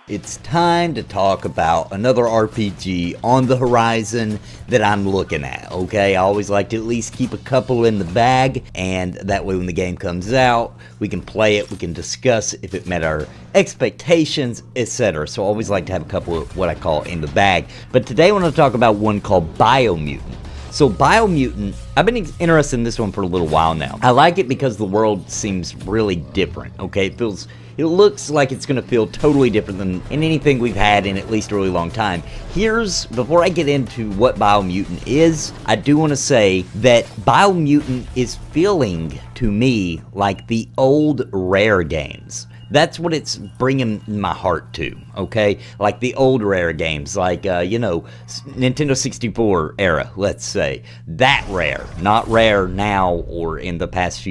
It's time to talk about another RPG on the horizon that I'm looking at, okay? I always like to at least keep a couple in the bag, and that way when the game comes out, we can play it, we can discuss if it met our expectations, etc. So I always like to have a couple of what I call in the bag. But today I want to talk about one called Biomutant. So Biomutant, I've been interested in this one for a little while now. I like it because the world seems really different, okay? It looks like it's going to feel totally different than anything we've had in at least a really long time. Before I get into what Biomutant is, I do want to say that Biomutant is feeling to me like the old Rare games. That's what it's bringing my heart to, okay? Like the old Rare games, like, Nintendo 64 era, let's say. That Rare, not Rare now or in the past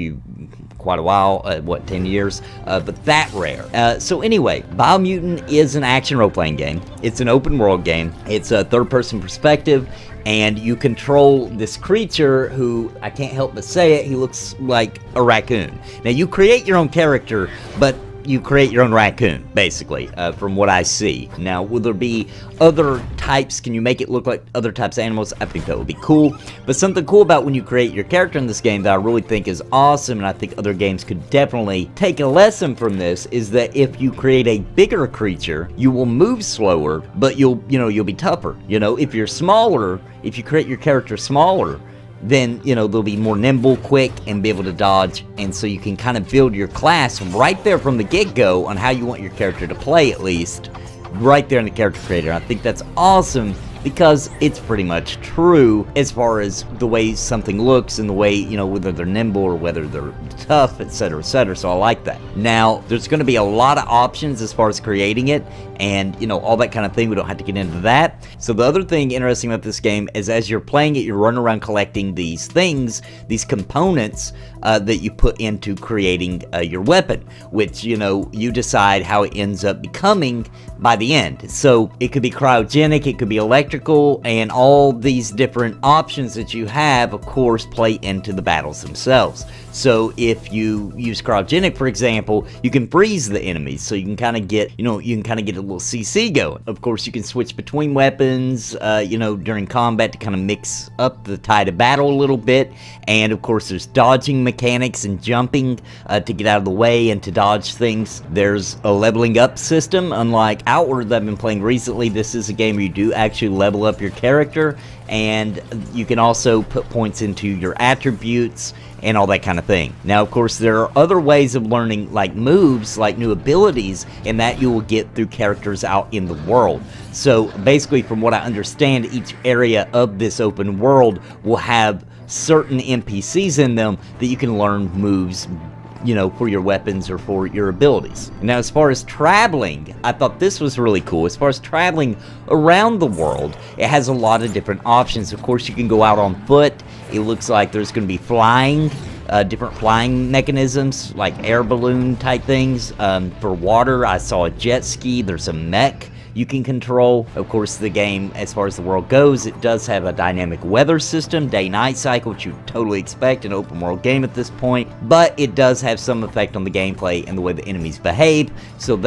quite a while, 10 years, but that Rare. So anyway, Biomutant is an action role-playing game. It's an open world game. It's a third-person perspective, and you control this creature who, I can't help but say it, he looks like a raccoon. Now, you create your own character, but you create your own raccoon, basically, from what I see. Now, will there be other types? Can you make it look like other types of animals? I think that would be cool. But something cool about when you create your character in this game that I really think is awesome, and I think other games could definitely take a lesson from this, is that if you create a bigger creature, you will move slower, but you'll be tougher. If you're smaller, if you create your character smaller, then, they'll be more nimble, quick, and be able to dodge, and so you can kind of build your class right there from the get-go on how you want your character to play, at least, right there in the character creator. I think that's awesome, because it's pretty much true as far as the way something looks and the way, whether they're nimble or whether they're tough, etc., etc., so I like that. Now, there's going to be a lot of options as far as creating it, and, all that kind of thing. We don't have to get into that. So the other thing interesting about this game is as you're playing it, you're running around collecting these things, these components that you put into creating your weapon, which, you decide how it ends up becoming by the end. So it could be cryogenic, it could be electrical, and all these different options that you have, of course, play into the battles themselves. So if you use cryogenic, for example, you can freeze the enemies, so you can kind of get, a little CC going. Of course, you can switch between weapons, during combat to kind of mix up the tide of battle a little bit. And of course, there's dodging mechanics and jumping to get out of the way and to dodge things. There's a leveling up system, unlike Outward that I've been playing recently. This is a game where you do actually level up your character, and you can also put points into your attributes and all that kind of thing. Now, of course, there are other ways of learning, like moves, like new abilities, and that you will get through characters out in the world. So basically, from what I understand, each area of this open world will have certain NPCs in them that you can learn moves, for your weapons or for your abilities. Now, as far as traveling, I thought this was really cool. As far as traveling around the world, it has a lot of different options. Of course, you can go out on foot. It looks like there's going to be flying, different flying mechanisms, like air balloon type things. For water, I saw a jet ski. There's a mech you can control. Of course, the game, as far as the world goes, it does have a dynamic weather system, day-night cycle, which you totally expect in an open world game at this point, but it does have some effect on the gameplay and the way the enemies behave, so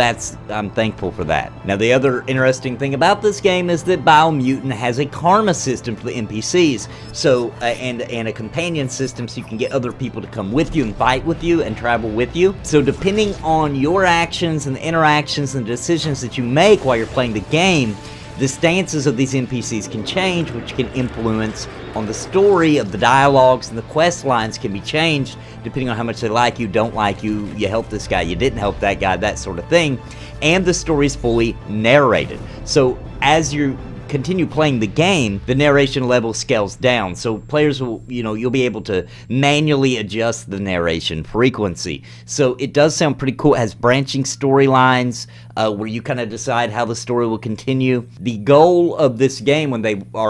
I'm thankful for that. Now, the other interesting thing about this game is that Biomutant has a karma system for the NPCs, so, and a companion system so you can get other people to come with you and fight with you and travel with you. So depending on your actions and the interactions and the decisions that you make while you're playing the game, the stances of these NPCs can change, which can influence on the story of the dialogues, and the quest lines can be changed depending on how much they like you, don't like you, you helped this guy, you didn't help that guy, that sort of thing. And the story is fully narrated. So as you continue playing the game, the narration level scales down, so players will, you'll be able to manually adjust the narration frequency. So it does sound pretty cool. It has branching storylines where you kind of decide how the story will continue. The goal of this game,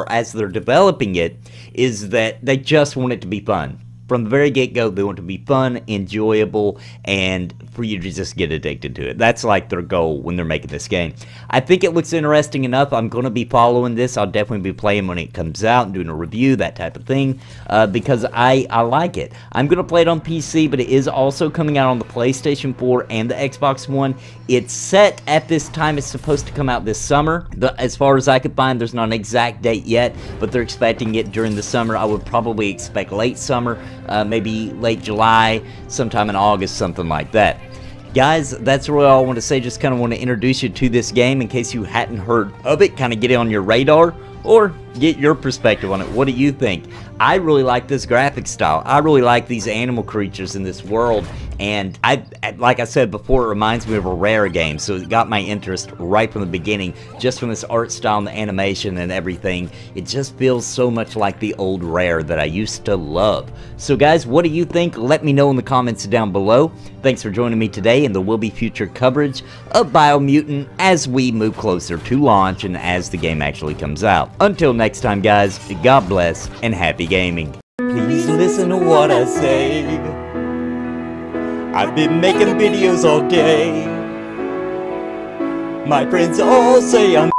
as they're developing it, is that they just want it to be fun. from the very get-go, they want to be fun, enjoyable, and for you to just get addicted to it. That's like their goal when they're making this game. I think it looks interesting enough. I'm going to be following this. I'll definitely be playing when it comes out and doing a review, that type of thing, because I like it. I'm going to play it on PC, but it is also coming out on the PlayStation 4 and the Xbox One. It's set at this time. It's supposed to come out this summer. As far as I could find, there's not an exact date yet, but they're expecting it during the summer. I would probably expect late summer, maybe late July, sometime in August, something like that. Guys, that's really all I want to say. Just kind of want to introduce you to this game in case you hadn't heard of it, kind of get it on your radar, or get your perspective on it. What do you think? I really like this graphic style. I really like these animal creatures in this world, and like I said before, it reminds me of a Rare game, so it got my interest right from the beginning, just from this art style and the animation and everything. It just feels so much like the old Rare that I used to love. So guys, what do you think? Let me know in the comments down below. Thanks for joining me today, and there will be future coverage of Biomutant as we move closer to launch and as the game actually comes out. Until next time, guys, God bless and happy gaming. Please listen to what I say. I've been making videos all day. My friends all say I'm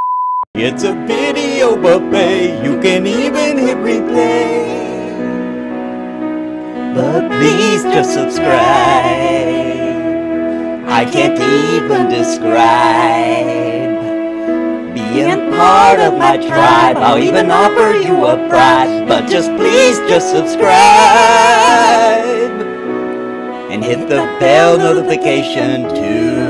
it's a video buffet. You can even hit replay. But please just subscribe. I can't even describe being part of my tribe. I'll even offer you a prize, but just please just subscribe and hit the bell notification too.